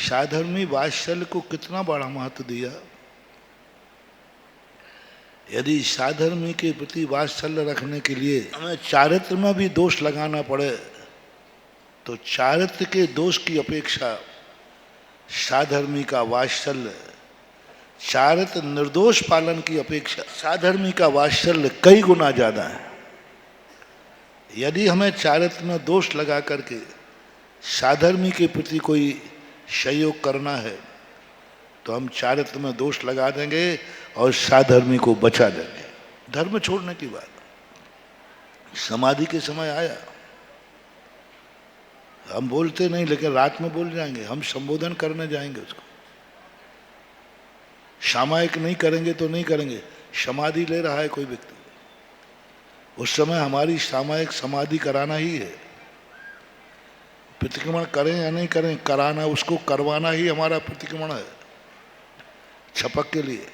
साधर्मी वात्सल्य को कितना बड़ा महत्व दिया। यदि साधर्मी के प्रति वात्सल्य रखने के लिए हमें चारित्र में भी दोष लगाना पड़े तो चारित्र के दोष की अपेक्षा साधर्मी का वात्सल्य, चारित्र निर्दोष पालन की अपेक्षा साधर्मी का वात्सल्य कई गुना ज्यादा है। यदि हमें चारित्र में दोष लगा करके साधर्मी के प्रति कोई सहयोग करना है तो हम चारित्र में दोष लगा देंगे और साधर्मी को बचा देंगे। धर्म छोड़ने की बात, समाधि के समय आया, हम बोलते नहीं लेकिन रात में बोल जाएंगे, हम संबोधन करने जाएंगे उसको, सामायिक नहीं करेंगे तो नहीं करेंगे। समाधि ले रहा है कोई व्यक्ति, उस समय हमारी सामायिक समाधि कराना ही है। प्रतिक्रमण करें या नहीं करें, कराना, उसको करवाना ही हमारा प्रतिक्रमण है छपक के लिए।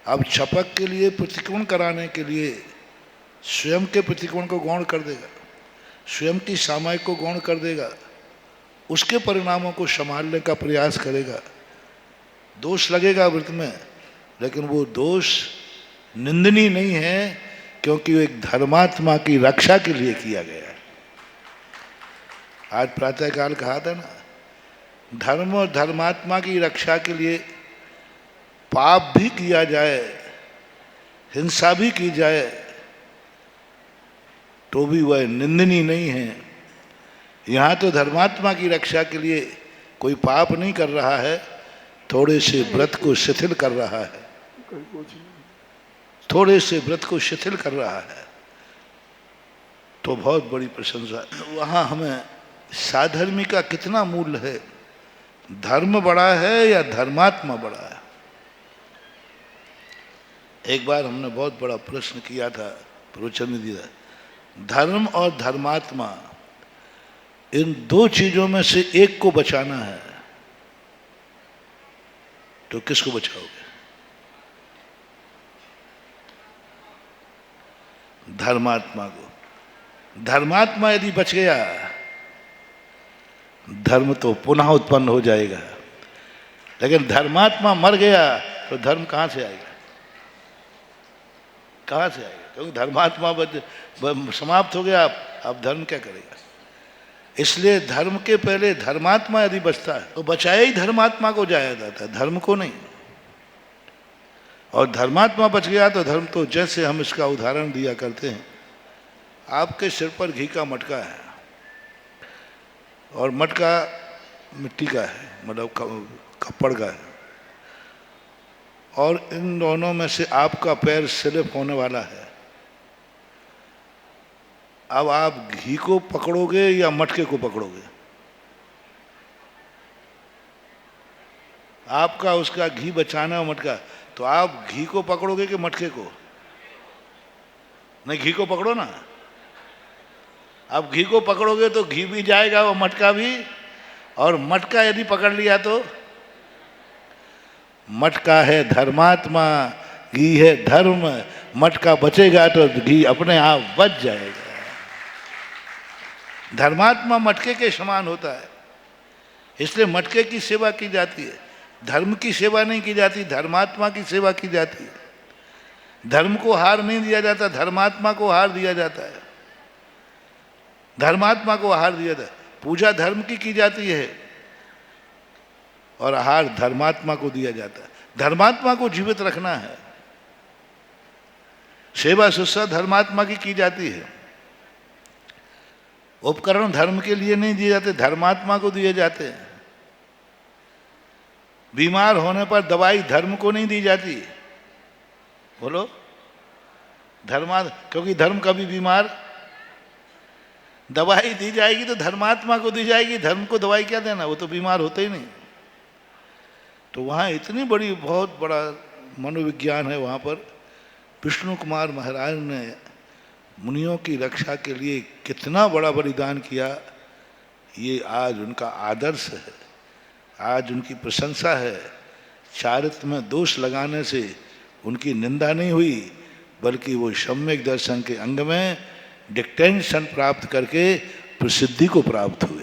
अब छपक के लिए प्रतिक्रमण कराने के लिए स्वयं के प्रतिक्रमण को गौण कर देगा, स्वयं की सामायिक को गौण कर देगा, उसके परिणामों को संभालने का प्रयास करेगा। दोष लगेगा व्रत में, लेकिन वो दोष निंदनीय नहीं है, क्योंकि वो एक धर्मात्मा की रक्षा के लिए किया गया है। आज प्रातःकाल कहा था ना, धर्म और धर्मात्मा की रक्षा के लिए पाप भी किया जाए, हिंसा भी की जाए, तो भी वह निंदनीय नहीं है। यहाँ तो धर्मात्मा की रक्षा के लिए कोई पाप नहीं कर रहा है, थोड़े से व्रत को शिथिल कर रहा है, थोड़े से व्रत को शिथिल कर रहा है, तो बहुत बड़ी प्रशंसा। वहाँ हमें साधर्मी का कितना मूल्य है, धर्म बड़ा है या धर्मात्मा बड़ा है। एक बार हमने बहुत बड़ा प्रश्न किया था, प्रवचन में दिया, धर्म और धर्मात्मा इन दो चीजों में से एक को बचाना है तो किसको बचाओगे? धर्मात्मा को। धर्मात्मा यदि बच गया, धर्म तो पुनः उत्पन्न हो जाएगा, लेकिन धर्मात्मा मर गया तो धर्म कहां से आएगा? कहां से आएगा? क्योंकि धर्मात्मा समाप्त हो गया, अब धर्म क्या करेगा? इसलिए धर्म के पहले धर्मात्मा यदि बचता है तो बचाया ही धर्मात्मा को जाया जाता है, धर्म को नहीं। और धर्मात्मा बच गया तो धर्म तो, जैसे हम इसका उदाहरण दिया करते हैं, आपके सिर पर घी का मटका है और मटका मिट्टी का है, मतलब कपड़ का है, और इन दोनों में से आपका पैर स्लिप होने वाला है। अब आप घी को पकड़ोगे या मटके को पकड़ोगे? आपका उसका घी बचाना है मटका, तो आप घी को पकड़ोगे कि मटके को? नहीं, घी को पकड़ो ना। आप घी को पकड़ोगे तो घी भी जाएगा, वो मटका भी, और मटका यदि पकड़ लिया तो मटका है धर्मात्मा, घी है धर्म, मटका बचेगा तो घी अपने आप बच जाएगा। धर्मात्मा मटके के समान होता है, इसलिए मटके की सेवा की जाती है, धर्म की सेवा नहीं की जाती, धर्मात्मा की सेवा की जाती है। धर्म को हार नहीं दिया जाता, धर्मात्मा को हार दिया जाता है, धर्मात्मा को आहार दिया जाता है। पूजा धर्म की जाती है और आहार धर्मात्मा को दिया जाता है। धर्मात्मा को जीवित रखना है, सेवा शुश्रूषा धर्मात्मा की जाती है। उपकरण धर्म के लिए नहीं दिए जाते, धर्मात्मा को दिए जाते हैं। बीमार होने पर दवाई धर्म को नहीं दी जाती, बोलो क्योंकि धर्म कभी बीमार, दवाई दी जाएगी तो धर्मात्मा को दी जाएगी, धर्म को दवाई क्या देना, वो तो बीमार होते ही नहीं। तो वहाँ इतनी बड़ी, बहुत बड़ा मनोविज्ञान है वहाँ पर। विष्णु कुमार महाराज ने मुनियों की रक्षा के लिए कितना बड़ा बलिदान किया, ये आज उनका आदर्श है, आज उनकी प्रशंसा है। चारित्र में दोष लगाने से उनकी निंदा नहीं हुई, बल्कि वो सम्यक दर्शन के अंग में डिक्टेंशन प्राप्त करके प्रसिद्धि को प्राप्त हुए।